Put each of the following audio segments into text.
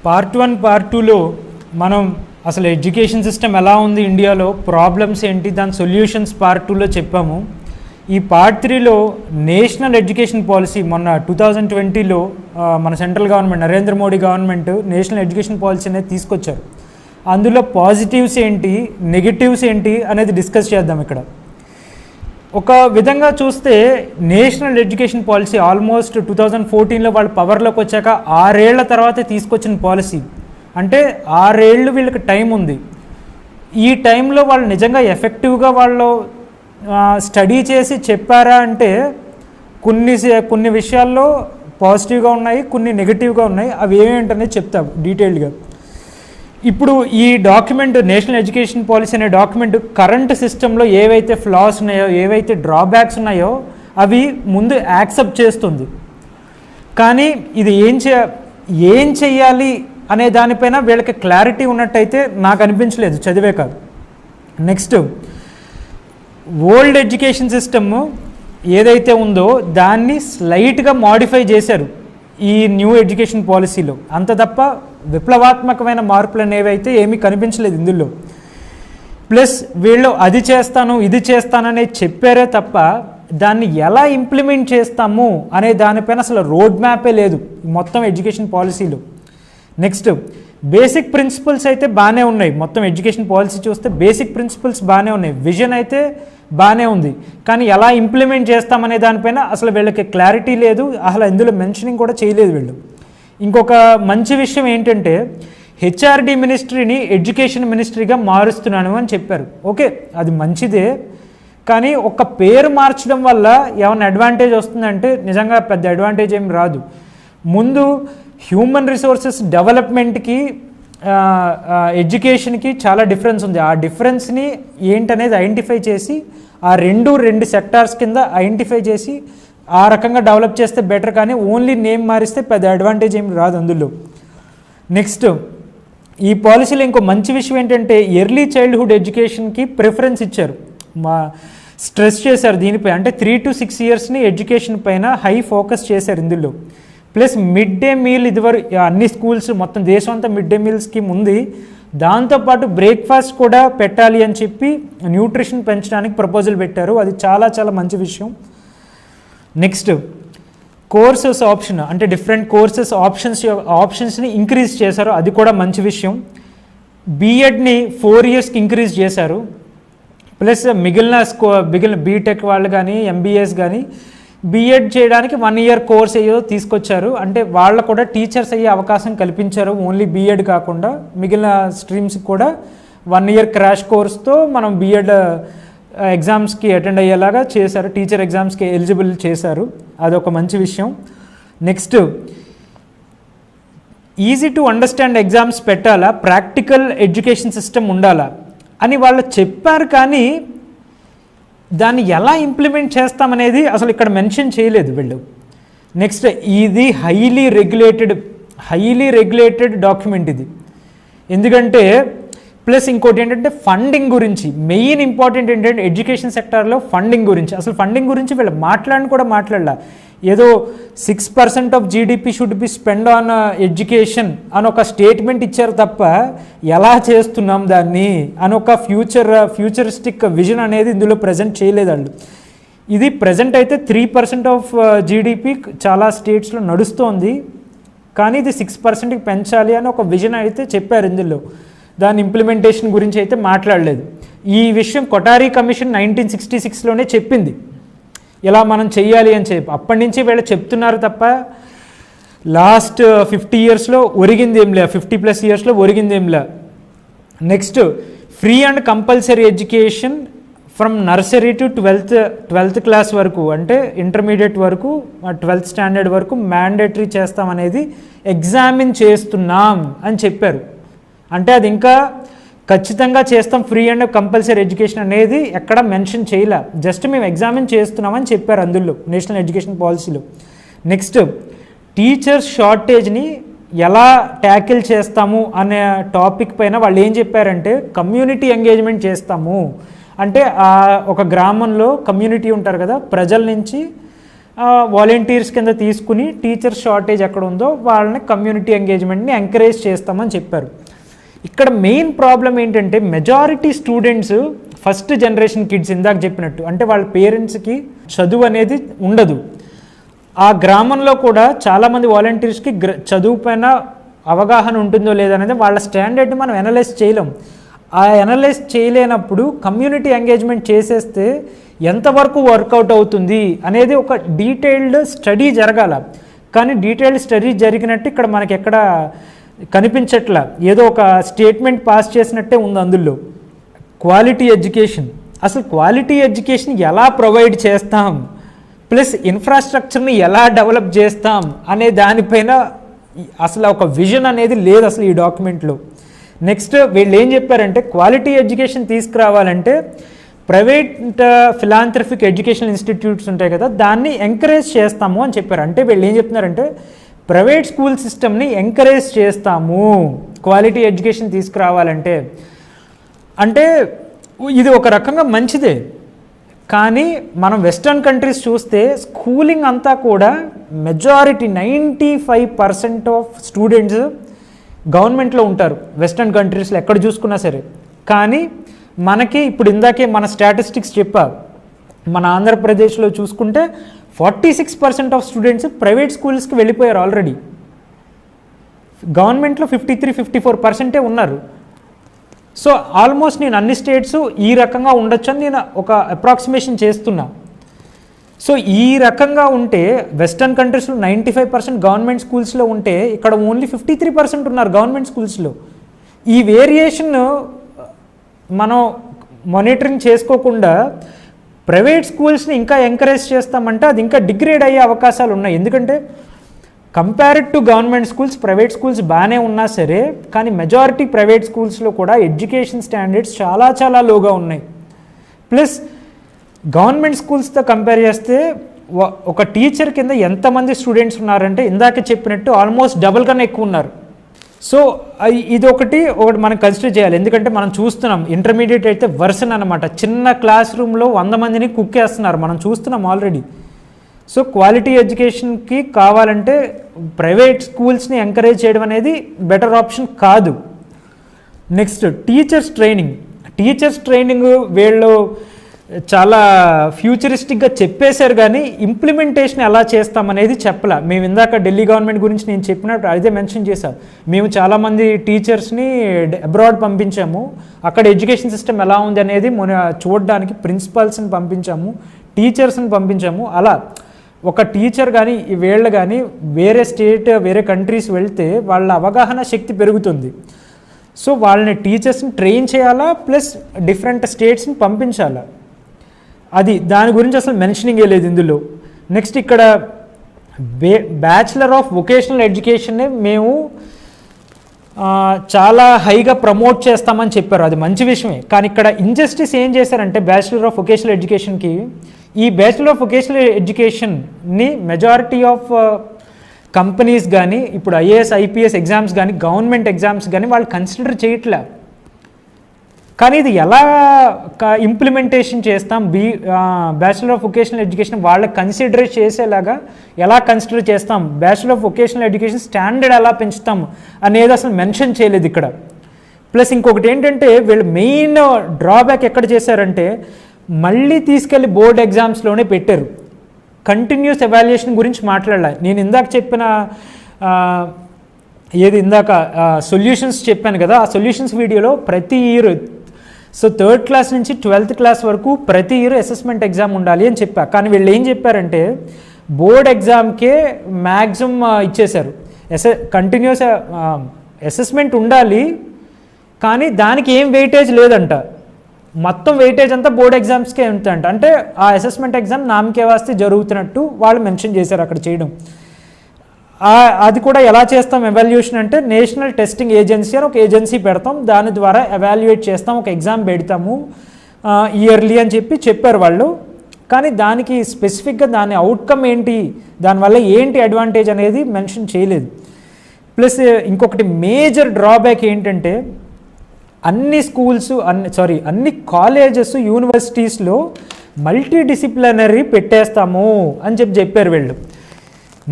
Part 1 part 2లో మనం అసలు ఎడ్యుకేషన్ సిస్టమ్ ఎలా ఉంది ఇండియాలో, ప్రాబ్లమ్స్ ఏంటి, దాని సొల్యూషన్స్ పార్ట్ 2లో చెప్పాము. ఈ పార్ట్ 3లో నేషనల్ ఎడ్యుకేషన్ పాలసీ మొన్న 2020లో మన central government Narendra Modi government national education policy అనేది తీసుకొచ్చారు. అందులో పాజిటివ్స్ ఏంటి, నెగిటివ్స్ ఏంటి అనేది డిస్కస్ చేద్దాం. ఇక్కడ ఒక విధంగా చూస్తే నేషనల్ ఎడ్యుకేషన్ పాలసీ ఆల్మోస్ట్ 2014లో వాళ్ళు పవర్లోకి వచ్చాక 6 ఏళ్ల తర్వాత తీసుకొచ్చిన పాలసీ. అంటే 6 ఏళ్ళు వీళ్ళకి టైం ఉంది. ఈ టైంలో వాళ్ళు నిజంగా ఎఫెక్టివ్గా వాళ్ళు స్టడీ చేసి చెప్పారా అంటే కొన్ని విషయాల్లో పాజిటివ్గా ఉన్నాయి, కొన్ని నెగిటివ్గా ఉన్నాయి. అవి ఏమేంటనేది చెప్తాం డీటెయిల్డ్గా. ఇప్పుడు ఈ డాక్యుమెంట్ నేషనల్ ఎడ్యుకేషన్ పాలసీ అనే డాక్యుమెంట్ కరెంట్ సిస్టంలో ఏవైతే ఫ్లాస్ ఉన్నాయో, ఏవైతే డ్రాబ్యాక్స్ ఉన్నాయో అవి ముందు యాక్సెప్ట్ చేస్తుంది. కానీ ఇది ఏం చేయాలి అనే దానిపైన వీళ్ళకి క్లారిటీ ఉన్నట్టయితే నాకు అనిపించలేదు చదివే కాదు. నెక్స్ట్, ఓల్డ్ ఎడ్యుకేషన్ సిస్టమ్ ఏదైతే ఉందో దాన్ని స్లైట్గా మాడిఫై చేశారు ఈ న్యూ ఎడ్యుకేషన్ పాలసీలో. అంత తప్ప విప్లవాత్మకమైన మార్పులు అనేవి అయితే ఏమీ కనిపించలేదు ఇందులో. ప్లస్ వీళ్ళు అది చేస్తాను ఇది చేస్తాననేది చెప్పారే తప్ప దాన్ని ఎలా ఇంప్లిమెంట్ చేస్తాము అనే దానిపైన అసలు రోడ్ మ్యాపే లేదు మొత్తం ఎడ్యుకేషన్ పాలసీలో. నెక్స్ట్, బేసిక్ ప్రిన్సిపల్స్ అయితే బాగానే ఉన్నాయి. మొత్తం ఎడ్యుకేషన్ పాలసీ చూస్తే బేసిక్ ప్రిన్సిపల్స్ బాగానే ఉన్నాయి, విజన్ అయితే బాగానే ఉంది. కానీ ఎలా ఇంప్లిమెంట్ చేస్తామనే దానిపైన అసలు వీళ్ళకి క్లారిటీ లేదు, అసలు ఇందులో మెన్షనింగ్ కూడా చేయలేదు వీళ్ళు. ఇంకొక మంచి విషయం ఏంటంటే హెచ్ఆర్డి మినిస్ట్రీని ఎడ్యుకేషన్ మినిస్ట్రీగా మారుస్తున్నాను అని చెప్పారు. ఓకే, అది మంచిదే. కానీ ఒక పేరు మార్చడం వల్ల ఏమైనా అడ్వాంటేజ్ వస్తుందంటే నిజంగా పెద్ద అడ్వాంటేజ్ ఏమి రాదు. ముందు హ్యూమన్ రిసోర్సెస్ డెవలప్మెంట్కి ఎడ్యుకేషన్కి చాలా డిఫరెన్స్ ఉంది. ఆ డిఫరెన్స్ని ఏంటనేది ఐడెంటిఫై చేసి ఆ రెండు సెక్టార్స్ కింద ఐడెంటిఫై చేసి ఆ రకంగా డెవలప్ చేస్తే బెటర్. కానీ ఓన్లీ నేమ్ మారిస్తే పెద్ద అడ్వాంటేజ్ ఏమి రాదు అందులో. నెక్స్ట్, ఈ పాలసీలో ఇంకో మంచి విషయం ఏంటంటే ఎర్లీ చైల్డ్హుడ్ ఎడ్యుకేషన్కి ప్రిఫరెన్స్ ఇచ్చారు, స్ట్రెస్ చేశారు దీనిపై. అంటే 3 to 6 ఇయర్స్ని ఎడ్యుకేషన్ పైన హై ఫోకస్ చేశారు ఇందులో. ప్లస్ మిడ్ డే మీల్ ఇదివరకు అన్ని స్కూల్స్ మొత్తం దేశం అంతా మిడ్ డే మీల్ స్కీమ్ ఉంది. దాంతోపాటు బ్రేక్ఫాస్ట్ కూడా పెట్టాలి అని చెప్పి న్యూట్రిషన్ పెంచడానికి ప్రపోజల్ పెట్టారు. అది చాలా చాలా మంచి విషయం. నెక్స్ట్, కోర్సెస్ ఆప్షన్ అంటే డిఫరెంట్ కోర్సెస్ ఆప్షన్స్ని ఇంక్రీజ్ చేశారు, అది కూడా మంచి విషయం. బీఎడ్ని 4 ఇయర్స్కి ఇంక్రీజ్ చేశారు. ప్లస్ మిగిలిన బీటెక్ వాళ్ళు కానీ ఎంబీఎస్ కానీ బీఎడ్ చేయడానికి 1 ఇయర్ కోర్స్ ఏదో తీసుకొచ్చారు. అంటే వాళ్ళు కూడా టీచర్స్ అయ్యే అవకాశం కల్పించారు. ఓన్లీ బీఎడ్ కాకుండా మిగిలిన స్ట్రీమ్స్కి కూడా 1 ఇయర్ క్రాష్ కోర్స్తో మనం బీఎడ్ ఎగ్జామ్స్కి అటెండ్ అయ్యేలాగా చేశారు, టీచర్ ఎగ్జామ్స్కి ఎలిజిబుల్ చేశారు. అదొక మంచి విషయం. Next, easy to understand exams పెట్టాలా, ప్రాక్టికల్ ఎడ్యుకేషన్ సిస్టమ్ ఉండాలా అని వాళ్ళు చెప్పారు. కానీ దాన్ని ఎలా ఇంప్లిమెంట్ చేస్తామనేది అసలు ఇక్కడ మెన్షన్ చేయలేదు వీళ్ళు. నెక్స్ట్, ఇది హైలీ రెగ్యులేటెడ్ డాక్యుమెంట్ ఇది. ఎందుకంటే ప్లస్ ఇంకోటి ఏంటంటే ఫండింగ్ గురించి మెయిన్ ఇంపార్టెంట్ ఏంటంటే ఎడ్యుకేషన్ సెక్టార్లో ఫండింగ్ గురించి. అసలు ఫండింగ్ గురించి వీళ్ళు మాట్లాడలా. ఏదో 6% of GDP should be spend on education అని ఒక స్టేట్మెంట్ ఇచ్చారు తప్ప ఎలా చేస్తున్నాం దాన్ని అని ఒక ఫ్యూచరిస్టిక్ విజన్ అనేది ఇందులో ప్రజెంట్ చేయలేదు వాళ్ళు. ఇది ప్రజెంట్ అయితే 3% ఆఫ్ జీడిపి చాలా స్టేట్స్లో నడుస్తోంది. కానీ ఇది 6%కి పెంచాలి అని ఒక విజన్ అయితే చెప్పారు ఇందులో. దాని ఇంప్లిమెంటేషన్ గురించి అయితే మాట్లాడలేదు. ఈ విషయం కొఠారీ కమిషన్ 1966లోనే చెప్పింది ఇలా మనం చెయ్యాలి అని చెప్పి. అప్పటి నుంచి వీళ్ళు చెప్తున్నారు తప్ప లాస్ట్ 50 ఇయర్స్లో ఒరిగింది ఏం లే, 50+ ఇయర్స్లో ఒరిగింది ఏం లే. Next, free and compulsory education from nursery to 12th class వరకు, అంటే ఇంటర్మీడియట్ వరకు 12th స్టాండర్డ్ వరకు మ్యాండేటరీ చేస్తామనేది ఎగ్జామిన్ చేస్తున్నాం అని చెప్పారు. అంటే అది ఇంకా ఖచ్చితంగా చేస్తాం, ఫ్రీ అండ్ కంపల్సరీ ఎడ్యుకేషన్ అనేది ఎక్కడ మెన్షన్ చేయలే, జస్ట్ మేము ఎగ్జామిన్ చేస్తున్నామని చెప్పారు అందులో నేషనల్ ఎడ్యుకేషన్ పాలసీలో. నెక్స్ట్, టీచర్స్ షార్టేజ్ని ఎలా ట్యాకిల్ చేస్తాము అనే టాపిక్ పైన వాళ్ళు ఏం చెప్పారంటే కమ్యూనిటీ ఎంగేజ్మెంట్ చేస్తాము. అంటే ఒక గ్రామంలో కమ్యూనిటీ ఉంటారు కదా, ప్రజల నుంచి వాలంటీర్స్ కింద తీసుకుని టీచర్ షార్టేజ్ ఎక్కడ ఉందో వాళ్ళని కమ్యూనిటీ ఎంగేజ్మెంట్ని ఎంకరేజ్ చేస్తామని చెప్పారు. ఇక్కడ మెయిన్ ప్రాబ్లం ఏంటంటే majority students first generation kids ఇందాక చెప్పినట్టు, అంటే వాళ్ళ పేరెంట్స్కి చదువు అనేది ఉండదు. ఆ గ్రామంలో కూడా చాలామంది వాలంటీర్స్కి చదువు పైన అవగాహన ఉంటుందో లేదనేది వాళ్ళ స్టాండర్డ్ని మనం అనలైజ్ చేయలేం. ఆ అనలైజ్ చేయలేనప్పుడు కమ్యూనిటీ ఎంగేజ్మెంట్ చేసేస్తే ఎంతవరకు వర్కౌట్ అవుతుంది అనేది ఒక డీటెయిల్డ్ స్టడీ జరగాల. కానీ డీటెయిల్డ్ స్టడీ జరిగినట్టు ఇక్కడ మనకి ఎక్కడ కనిపించట్లా, ఏదో ఒక స్టేట్మెంట్ పాస్ చేసినట్టే ఉంది అందులో. క్వాలిటీ ఎడ్యుకేషన్, అసలు క్వాలిటీ ఎడ్యుకేషన్ ఎలా ప్రొవైడ్ చేస్తాం, ప్లస్ ఇన్ఫ్రాస్ట్రక్చర్ని ఎలా డెవలప్ చేస్తాం అనే దానిపైన అసలు ఒక విజన్ అనేది లేదు అసలు ఈ డాక్యుమెంట్లో. నెక్స్ట్ వీళ్ళు ఏం చెప్పారంటే క్వాలిటీ ఎడ్యుకేషన్ తీసుకురావాలంటే ప్రైవేట్ ఫిలాంథ్రఫిక్ ఎడ్యుకేషనల్ ఇన్స్టిట్యూట్స్ ఉంటాయి కదా, దాన్ని ఎంకరేజ్ చేస్తాము అని చెప్పారు. అంటే వీళ్ళు ఏం చెప్తున్నారంటే ప్రైవేట్ స్కూల్ సిస్టమ్ని ఎంకరేజ్ చేస్తాము క్వాలిటీ ఎడ్యుకేషన్ తీసుకురావాలంటే. అంటే ఇది ఒక రకంగా మంచిదే, కానీ మనం వెస్టర్న్ కంట్రీస్ చూస్తే స్కూలింగ్ అంతా కూడా మెజారిటీ 95% ఆఫ్ స్టూడెంట్స్ గవర్నమెంట్లో ఉంటారు వెస్టర్న్ కంట్రీస్లో ఎక్కడ చూసుకున్నా సరే. కానీ మనకి ఇప్పుడు ఇందాకే మన స్టాటిస్టిక్స్ చెప్పా, మన ఆంధ్రప్రదేశ్లో చూసుకుంటే 46% ఆఫ్ స్టూడెంట్స్ ప్రైవేట్ స్కూల్స్కి వెళ్ళిపోయారు ఆల్రెడీ. గవర్నమెంట్లో 53-54% ఉన్నారు. సో ఆల్మోస్ట్ నేను అన్ని స్టేట్స్ ఈ రకంగా ఉండొచ్చు అని నేను ఒక అప్రాక్సిమేషన్ చేస్తున్నా. సో ఈ రకంగా ఉంటే వెస్టర్న్ కంట్రీస్లో 95% గవర్నమెంట్ స్కూల్స్లో ఉంటే ఇక్కడ ఓన్లీ 53% ఉన్నారు గవర్నమెంట్ స్కూల్స్లో. ఈ వేరియేషన్ మనం మానిటరింగ్ చేసుకోకుండా ప్రైవేట్ స్కూల్స్ని ఇంకా ఎంకరేజ్ చేస్తామంటే అది ఇంకా డిగ్రేడ్ అయ్యే అవకాశాలు ఉన్నాయి. ఎందుకంటే compared to government schools private schools బాగానే ఉన్నా సరే, కానీ మెజారిటీ ప్రైవేట్ స్కూల్స్లో కూడా ఎడ్యుకేషన్ స్టాండర్డ్స్ చాలా చాలా లోగా ఉన్నాయి. ప్లస్ గవర్నమెంట్ స్కూల్స్తో కంపేర్ చేస్తే ఒక టీచర్ కింద ఎంతమంది స్టూడెంట్స్ ఉన్నారంటే ఇందాక చెప్పినట్టు ఆల్మోస్ట్ డబుల్ కన్నా ఎక్కువ ఉన్నారు. సో ఇది ఒకటి మనం కన్సిడర్ చేయాలి. ఎందుకంటే మనం చూస్తున్నాం ఇంటర్మీడియట్ అయితే వర్షన్ అనమాట, చిన్న క్లాస్ రూమ్లో 100 మందిని కుక్ చేస్తున్నారు, మనం చూస్తున్నాం ఆల్రెడీ. సో క్వాలిటీ ఎడ్యుకేషన్కి కావాలంటే ప్రైవేట్ స్కూల్స్ని ఎంకరేజ్ చేయడం అనేది బెటర్ ఆప్షన్ కాదు. నెక్స్ట్ టీచర్స్ ట్రైనింగ్ వీళ్ళు చాలా ఫ్యూచరిస్టిక్గా చెప్పేశారు, కానీ ఇంప్లిమెంటేషన్ ఎలా చేస్తామనేది చెప్పలే. మేము ఇందాక ఢిల్లీ గవర్నమెంట్ గురించి నేను చెప్పినట్టు అదే మెన్షన్ చేశాం. మేము చాలామంది టీచర్స్ని అబ్రాడ్ పంపించాము, అక్కడ ఎడ్యుకేషన్ సిస్టమ్ ఎలా ఉంది అనేది చూడడానికి ప్రిన్సిపల్స్ని పంపించాము, టీచర్స్ని పంపించాము. అలా ఒక టీచర్ కానీ వీళ్ళు కానీ వేరే స్టేట్ వేరే కంట్రీస్ వెళ్తే వాళ్ళ అవగాహన శక్తి పెరుగుతుంది. సో వాళ్ళని టీచర్స్ని ట్రైన్ చేయాలా, ప్లస్ డిఫరెంట్ స్టేట్స్ని పంపించాలా, అది దాని గురించి అసలు మెన్షనింగే లేదు ఇందులో. నెక్స్ట్ ఇక్కడ బ్యాచిలర్ ఆఫ్ వొకేషనల్ ఎడ్యుకేషన్ని మేము చాలా హైగా ప్రమోట్ చేస్తామని చెప్పారు, అది మంచి విషయమే. కానీ ఇక్కడ ఇంజస్టిస్ ఏం చేశారంటే బ్యాచిలర్ ఆఫ్ వొకేషనల్ ఎడ్యుకేషన్కి, ఈ బ్యాచిలర్ ఆఫ్ వొకేషనల్ ఎడ్యుకేషన్ని మెజారిటీ ఆఫ్ కంపెనీస్ కానీ ఇప్పుడు ఐఏఎస్ ఐపీఎస్ ఎగ్జామ్స్ కానీ గవర్నమెంట్ ఎగ్జామ్స్ కానీ వాళ్ళు కన్సిడర్ చేయట్లే. కానీ ఇది ఎలా ఇంప్లిమెంటేషన్ చేస్తాం, బ్యాచిలర్ ఆఫ్ వొకేషనల్ ఎడ్యుకేషన్ వాళ్ళకి కన్సిడర్ చేసేలాగా ఎలా కన్సిడర్ చేస్తాం, bachelor of vocational education standard ఎలా పెంచుతాం అనేది అసలు మెన్షన్ చేయలేదు ఇక్కడ. ప్లస్ ఇంకొకటి ఏంటంటే వీళ్ళు మెయిన్ డ్రాబ్యాక్ ఎక్కడ చేశారంటే మళ్ళీ తీసుకెళ్ళి బోర్డ్ ఎగ్జామ్స్లోనే పెట్టారు, కంటిన్యూస్ ఎవాల్యుయేషన్ గురించి మాట్లాడాలి. నేను ఇందాక చెప్పిన ఇందాక సొల్యూషన్స్ చెప్పాను కదా, ఆ సొల్యూషన్స్ వీడియోలో ప్రతి ఇయర్ సో 3rd క్లాస్ నుంచి 12th క్లాస్ వరకు ప్రతి ఇయర్ అసెస్మెంట్ ఎగ్జామ్ ఉండాలి అని చెప్పా. కానీ వీళ్ళు ఏం చెప్పారంటే బోర్డ్ ఎగ్జామ్కే మ్యాక్సిమం ఇచ్చేశారు, కంటిన్యూస్ అసెస్మెంట్ ఉండాలి కానీ దానికి ఏం వెయిటేజ్ లేదంట, మొత్తం వెయిటేజ్ అంతా బోర్డ్ ఎగ్జామ్స్కే ఉంటుందంట. అంటే ఆ అసెస్మెంట్ ఎగ్జామ్ నామకే వాస్తే జరుగుతున్నట్టు వాళ్ళు మెన్షన్ చేశారు అక్కడ చేయడం. అది కూడా ఎలా చేస్తాం ఎవాల్యుయేషన్ అంటే నేషనల్ టెస్టింగ్ ఏజెన్సీ అని ఒక ఏజెన్సీ పెడతాం, దాని ద్వారా ఎవాల్యుయేట్ చేస్తాం, ఒక ఎగ్జామ్ పెడతాము ఇయర్లీ అని చెప్పారు వాళ్ళు. కానీ దానికి స్పెసిఫిక్గా దాని అవుట్కమ్ ఏంటి, దానివల్ల ఏంటి అడ్వాంటేజ్ అనేది మెన్షన్ చేయలేదు. ప్లస్ ఇంకొకటి మేజర్ డ్రాబ్యాక్ ఏంటంటే అన్ని కాలేజెస్ యూనివర్సిటీస్లో మల్టీ డిసిప్లినరీ పెట్టేస్తాము అని చెప్పారు వీళ్ళు.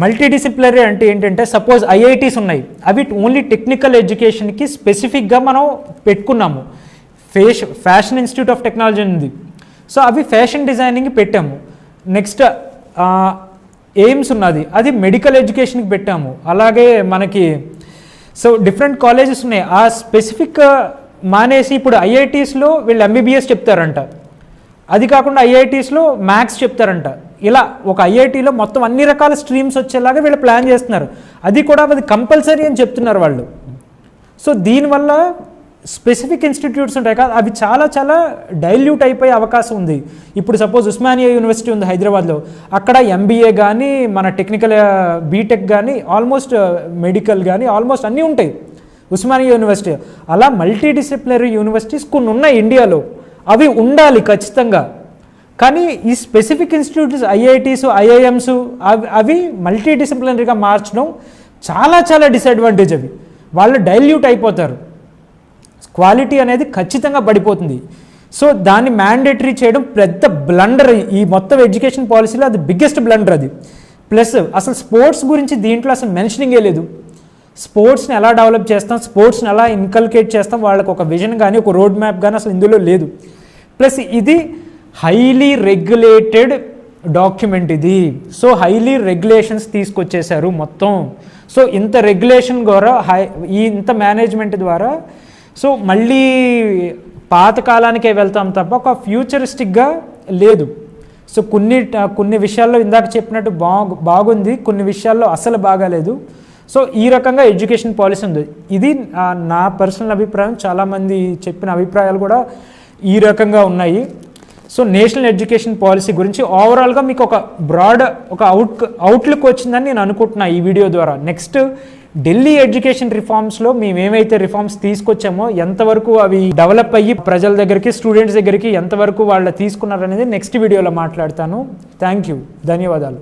మల్టీ డిసిప్లినరీ అంటే ఏంటంటే, సపోజ్ ఐఐటీస్ ఉన్నాయి, అవి ఓన్లీ టెక్నికల్ ఎడ్యుకేషన్కి స్పెసిఫిక్గా మనం పెట్టుకున్నాము. ఫ్యాషన్ ఇన్స్టిట్యూట్ ఆఫ్ టెక్నాలజీ ఉంది, సో అవి ఫ్యాషన్ డిజైనింగ్ పెట్టాము. నెక్స్ట్ ఎయిమ్స్ ఉన్నది, అది మెడికల్ ఎడ్యుకేషన్కి పెట్టాము. అలాగే మనకి సో డిఫరెంట్ కాలేజెస్ ఉన్నాయి. ఆ స్పెసిఫిక్ మానేసి ఇప్పుడు ఐఐటీస్లో వీళ్ళు ఎంబీబీఎస్ చెప్తారంట, అది కాకుండా ఐఐటీస్లో మ్యాథ్స్ చెప్తారంట. ఇలా ఒక ఐఐటీలో మొత్తం అన్ని రకాల స్ట్రీమ్స్ వచ్చేలాగా వీళ్ళు ప్లాన్ చేస్తున్నారు. అది కూడా అది కంపల్సరీ అని చెప్తున్నారు వాళ్ళు. సో దీనివల్ల స్పెసిఫిక్ ఇన్స్టిట్యూట్స్ ఉంటాయి కదా, అవి చాలా చాలా డైల్యూట్ అయిపోయే అవకాశం ఉంది. ఇప్పుడు సపోజ్ ఉస్మానియా యూనివర్సిటీ ఉంది హైదరాబాద్లో, అక్కడ ఎంబీఏ కానీ మన టెక్నికల్ బీటెక్ కానీ ఆల్మోస్ట్ మెడికల్ కానీ ఆల్మోస్ట్ అన్నీ ఉంటాయి ఉస్మానియా యూనివర్సిటీ. అలా మల్టీ డిసిప్లినరీ యూనివర్సిటీస్ కొన్ని ఉన్నాయి ఇండియాలో, అవి ఉండాలి ఖచ్చితంగా. కానీ ఈ స్పెసిఫిక్ ఇన్స్టిట్యూట్స్ ఐఐటీస్ ఐఐఎమ్స్ అవి మల్టీ డిసిప్లినరీగా మార్చడం చాలా చాలా డిసడ్వాంటేజ్. అవి వాళ్ళు డైల్యూట్ అయిపోతారు, క్వాలిటీ అనేది ఖచ్చితంగా పడిపోతుంది. సో దాన్ని మ్యాండేటరీ చేయడం పెద్ద బ్లండర్ ఈ మొత్తం ఎడ్యుకేషన్ పాలసీలో, అది బిగ్గెస్ట్ బ్లండర్ అది. ప్లస్ అసలు స్పోర్ట్స్ గురించి దీంట్లో అసలు మెన్షనింగే లేదు. స్పోర్ట్స్ని ఎలా డెవలప్ చేస్తాం, స్పోర్ట్స్ని ఎలా ఇన్కల్కేట్ చేస్తాం, వాళ్ళకి ఒక విజన్ కానీ ఒక రోడ్ మ్యాప్ కానీ అసలు ఇందులో లేదు. ప్లస్ ఇది హైలీ రెగ్యులేటెడ్ డాక్యుమెంట్ ఇది. సో హైలీ రెగ్యులేషన్స్ తీసుకొచ్చేశారు మొత్తం. సో ఇంత రెగ్యులేషన్ ద్వారా ఇంత మేనేజ్మెంట్ ద్వారా సో మళ్ళీ పాతకాలానికే వెళ్తాం తప్ప ఒక ఫ్యూచరిస్టిక్గా లేదు. సో కొన్ని విషయాల్లో ఇందాక చెప్పినట్టు బాగుంది, కొన్ని విషయాల్లో అసలు బాగాలేదు. సో ఈ రకంగా ఎడ్యుకేషన్ పాలసీ ఉంది. ఇది నా పర్సనల్ అభిప్రాయం, చాలామంది చెప్పిన అభిప్రాయాలు కూడా ఈ రకంగా ఉన్నాయి. సో నేషనల్ ఎడ్యుకేషన్ పాలసీ గురించి ఓవరాల్గా మీకు ఒక బ్రాడ్ ఒక అవుట్లుక్ వచ్చిందని నేను అనుకుంటున్నాను ఈ వీడియో ద్వారా. నెక్స్ట్ ఢిల్లీ ఎడ్యుకేషన్ రిఫార్మ్స్లో మేము ఏమైతే రిఫార్మ్స్ తీసుకొచ్చామో ఎంతవరకు అవి డెవలప్ అయ్యి ప్రజల దగ్గరికి స్టూడెంట్స్ దగ్గరికి ఎంతవరకు వాళ్ళు తీసుకున్నారనేది నెక్స్ట్ వీడియోలో మాట్లాడతాను. థ్యాంక్ యూ, ధన్యవాదాలు.